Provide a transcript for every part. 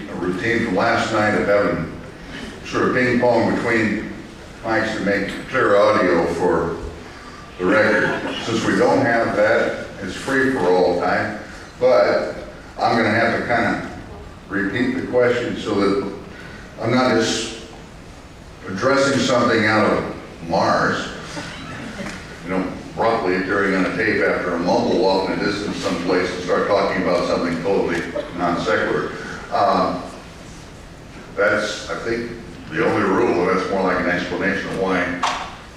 a routine from last night of having sort of ping pong between mics to make clear audio for the record. Since we don't have that, it's free for all time, but I'm going to have to kind of repeat the question so that I'm not just addressing something out of Mars, you know, abruptly appearing on a tape after a mumble off in a distance someplace and start talking about something totally non sequitur. That's, I think, the only rule, and that's more like an explanation of why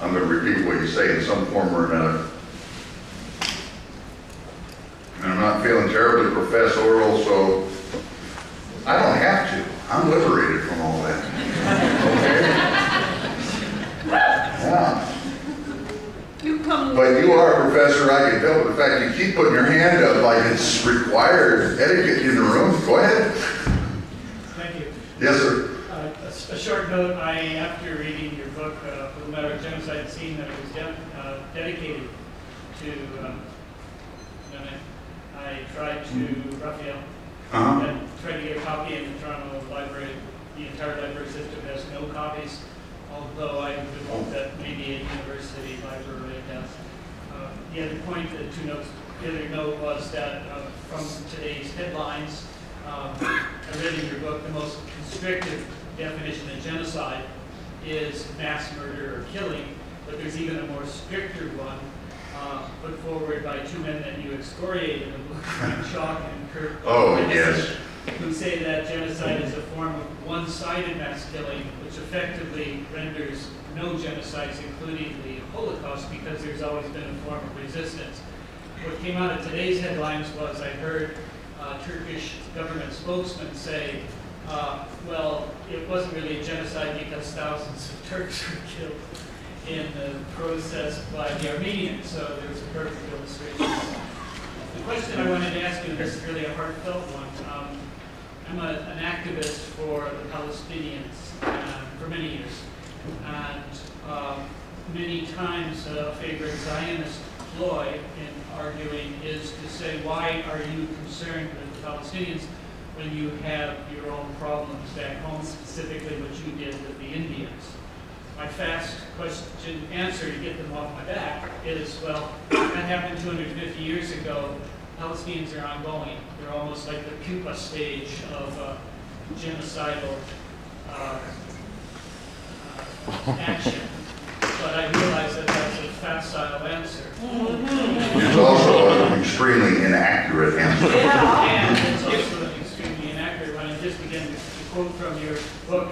I'm going to repeat what you say in some form or another. And I'm not feeling terribly professorial, so I don't have to. I'm liberated from all that. Okay? Yeah. But you are a professor, I can tell by the fact you keep putting your hand up like it's required etiquette in the room. Go ahead. Thank you. Yes, sir. A short note, after reading your book, For the Matter of Genocide, seeing that it was dedicated to, I tried to, Raphael, and tried to get a copy in the Toronto Library. The entire library system has no copies, although I would hope that maybe a university library does. The other point, the other note was that from today's headlines, I read in your book the most constrictive definition of genocide is mass murder or killing, but there's even a more stricter one put forward by two men that you excoriated in the book, Frank Chalk and Kurt. Oh, yes. Who say that genocide is a form of one-sided mass killing, which effectively renders no genocides, including the Holocaust, because there's always been a form of resistance. What came out of today's headlines was I heard Turkish government spokesman say, well, it wasn't really a genocide because thousands of Turks were killed in the process by the Armenians, so there's a perfect illustration. The question I wanted to ask you, and this is really a heartfelt one, I'm an activist for the Palestinians for many years, and many times a favorite Zionist ploy in arguing is to say, why are you concerned with the Palestinians when you have your own problems back home, specifically what you did with the Indians? My fast question answer to get them off my back is, well, that happened 250 years ago. Palestinians are ongoing. They're almost like the pupa stage of genocidal action. But I realize that that's a facile answer. It's also an extremely inaccurate answer. Yeah. And it's also an extremely inaccurate one. And just again, to quote from your book,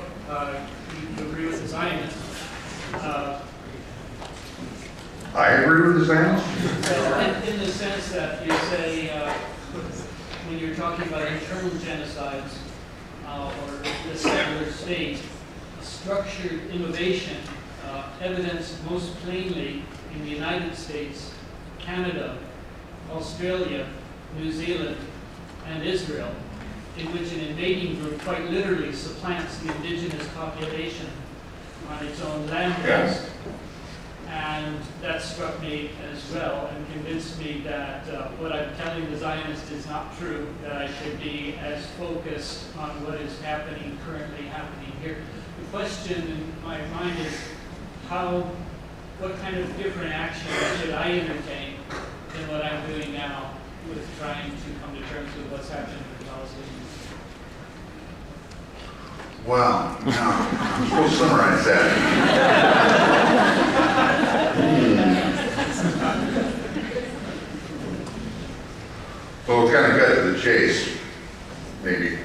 you agree with the Zionists. I agree with the Zionists. In the sense that you say, when you're talking about internal genocides or the settler state, structured innovation evidenced most plainly in the United States, Canada, Australia, New Zealand, and Israel, in which an invading group quite literally supplants the indigenous population on its own land base. Yes. And that struck me as well and convinced me that what I'm telling the Zionists is not true, that I should be as focused on what is currently happening here. The question in my mind is what kind of different action should I entertain than what I'm doing now with trying to come to terms with what's happening with the Palestinians? Wow. Now, I'm supposed to summarize that. Well, we'll kind of cut to the chase, maybe.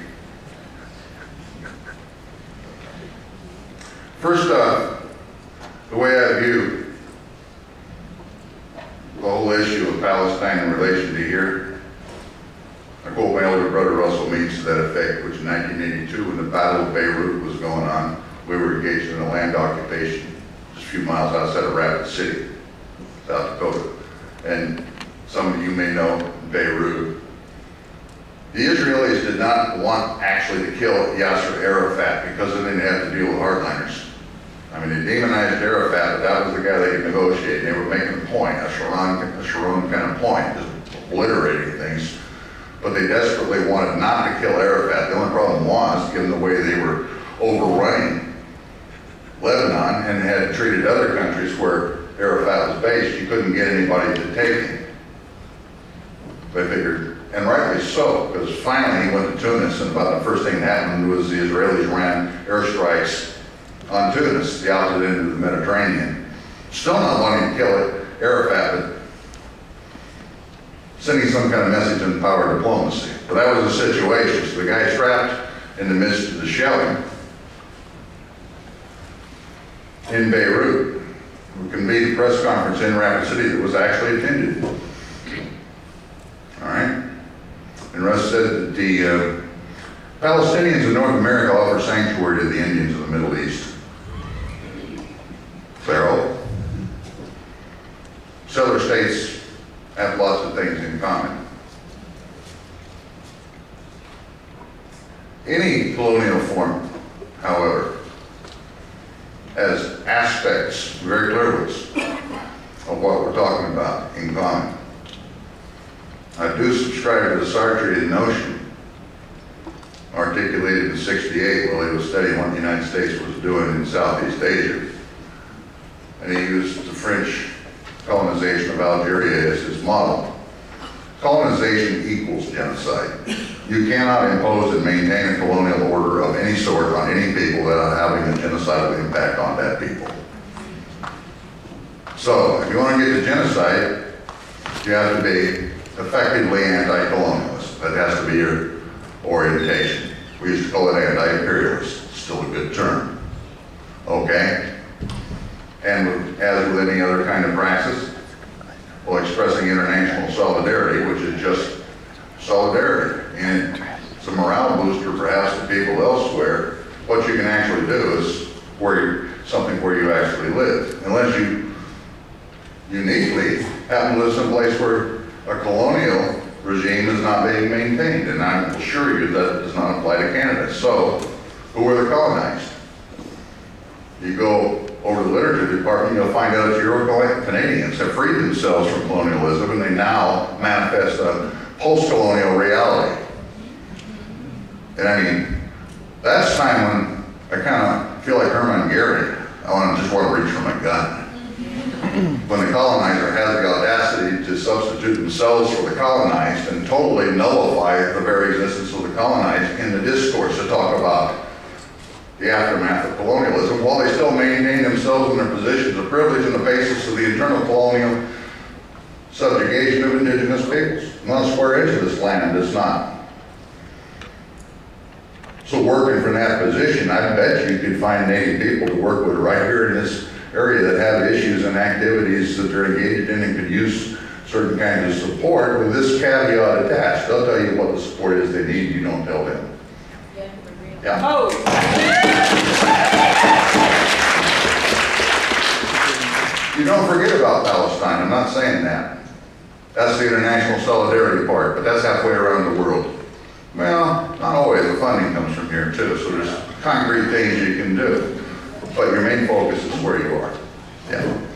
First off, the way I view the whole issue of Palestine in relation to here, I quote my elder brother Russell Means to that effect, which in 1982, when the Battle of Beirut was going on, we were engaged in a land occupation just a few miles outside of Rapid City, South Dakota. And some of you may know Beirut. The Israelis did not want actually to kill Yasser Arafat because then they'd have to deal with hardliners. I mean, they demonized Arafat, but that was the guy they could negotiate. They were making a point, a Sharon kind of point, just obliterating things. But they desperately wanted not to kill Arafat. The only problem was caused, given the way they were overrunning Lebanon and had treated other countries where Arafat was based. You couldn't get anybody to take him. They figured, and rightly so, because finally he went to Tunis, and about the first thing that happened was the Israelis ran airstrikes on Tunis, the opposite end of the Mediterranean. Still not wanting to kill Arafat, but sending some kind of message on power diplomacy. But that was the situation. So the guy trapped in the midst of the shelling in Beirut, who convened a press conference in Rapid City that was actually attended. All right? And Russ said that the Palestinians in North America offer sanctuary to the Indians of the Middle East. Pharaoh. Settler states have lots of things in common. Any colonial form, however, has aspects, very clear ones, of what we're talking about in common. I do subscribe to the Sartrean notion, articulated in '68 while he was studying what the United States was doing in Southeast Asia. And he used the French colonization of Algeria as his model. Colonization equals genocide. You cannot impose and maintain a colonial order of any sort on any people without having a genocidal impact on that people. So, if you want to get to genocide, you have to be effectively anti-colonialist. That has to be your orientation. We used to call it anti-imperialist. Still a good term. Okay? And as with any other kind of praxis, well, expressing international solidarity, which is just solidarity. And it's a morale booster perhaps to people elsewhere. What you can actually do is something where you actually live. Unless you uniquely happen to live someplace where a colonial regime is not being maintained. And I will assure you that does not apply to Canada. So, who were the colonized? You go over to the literature department, you'll find out that Euro Canadians have freed themselves from colonialism and they now manifest a post-colonial reality. And I mean, that's time when I kind of feel like Hermann Goering. I just want to reach for my gun. When the colonizer has the audacity to substitute themselves for the colonized and totally nullify the very existence of the colonized in the discourse to talk about the aftermath of colonialism, while they still maintain themselves in their positions of privilege on the basis of the internal colonial subjugation of indigenous peoples. Not a square inch of this land is not. So working from that position, I bet you could find Native people to work with right here in this area that have issues and activities that they're engaged in and could use certain kinds of support with this caveat attached. They'll tell you what the support is they need, you don't tell them. Yeah. Oh. You don't forget about Palestine, I'm not saying that. That's the international solidarity part, but that's halfway around the world. Well, not always, the funding comes from here too, so there's concrete things you can do. But your main focus is where you are. Yeah.